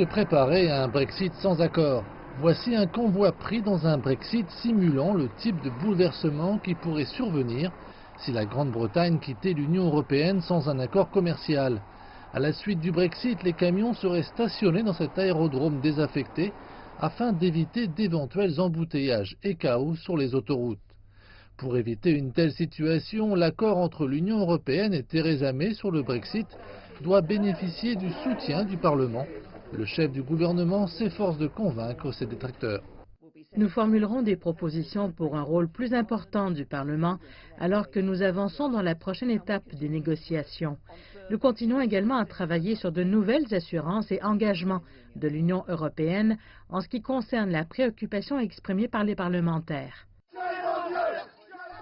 se préparer à un Brexit sans accord. Voici un convoi pris dans un Brexit simulant le type de bouleversement qui pourrait survenir si la Grande-Bretagne quittait l'Union européenne sans un accord commercial. À la suite du Brexit, les camions seraient stationnés dans cet aérodrome désaffecté afin d'éviter d'éventuels embouteillages et chaos sur les autoroutes. Pour éviter une telle situation, l'accord entre l'Union européenne et Theresa May sur le Brexit doit bénéficier du soutien du Parlement. Le chef du gouvernement s'efforce de convaincre ses détracteurs. Nous formulerons des propositions pour un rôle plus important du Parlement alors que nous avançons dans la prochaine étape des négociations. Nous continuons également à travailler sur de nouvelles assurances et engagements de l'Union européenne en ce qui concerne la préoccupation exprimée par les parlementaires.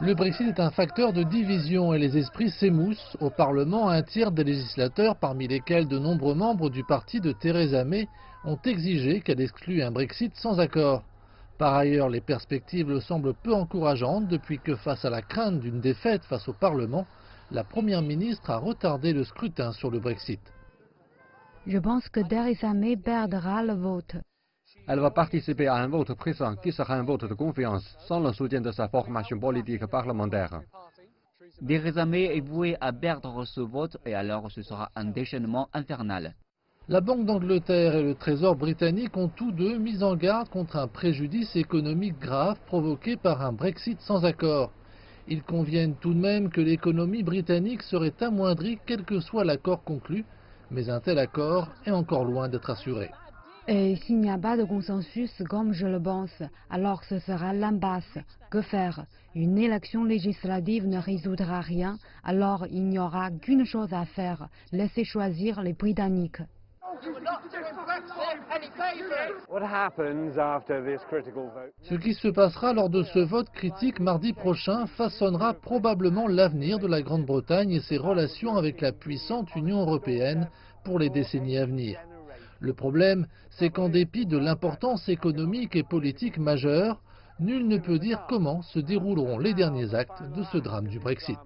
Le Brexit est un facteur de division et les esprits s'émoussent. Au Parlement, un tiers des législateurs, parmi lesquels de nombreux membres du parti de Theresa May, ont exigé qu'elle exclue un Brexit sans accord. Par ailleurs, les perspectives semblent peu encourageantes depuis que, face à la crainte d'une défaite face au Parlement, la Première ministre a retardé le scrutin sur le Brexit. Je pense que Theresa May perdra le vote. Elle va participer à un vote pressant qui sera un vote de confiance sans le soutien de sa formation politique parlementaire. Theresa May est vouée à perdre ce vote et alors ce sera un déchaînement infernal. La Banque d'Angleterre et le Trésor britannique ont tous deux mis en garde contre un préjudice économique grave provoqué par un Brexit sans accord. Ils conviennent tout de même que l'économie britannique serait amoindrie quel que soit l'accord conclu, mais un tel accord est encore loin d'être assuré. Et s'il n'y a pas de consensus comme je le pense, alors ce sera l'impasse. Que faire? Une élection législative ne résoudra rien, alors il n'y aura qu'une chose à faire, laisser choisir les Britanniques. Ce qui se passera lors de ce vote critique mardi prochain façonnera probablement l'avenir de la Grande-Bretagne et ses relations avec la puissante Union européenne pour les décennies à venir. Le problème, c'est qu'en dépit de l'importance économique et politique majeure, nul ne peut dire comment se dérouleront les derniers actes de ce drame du Brexit.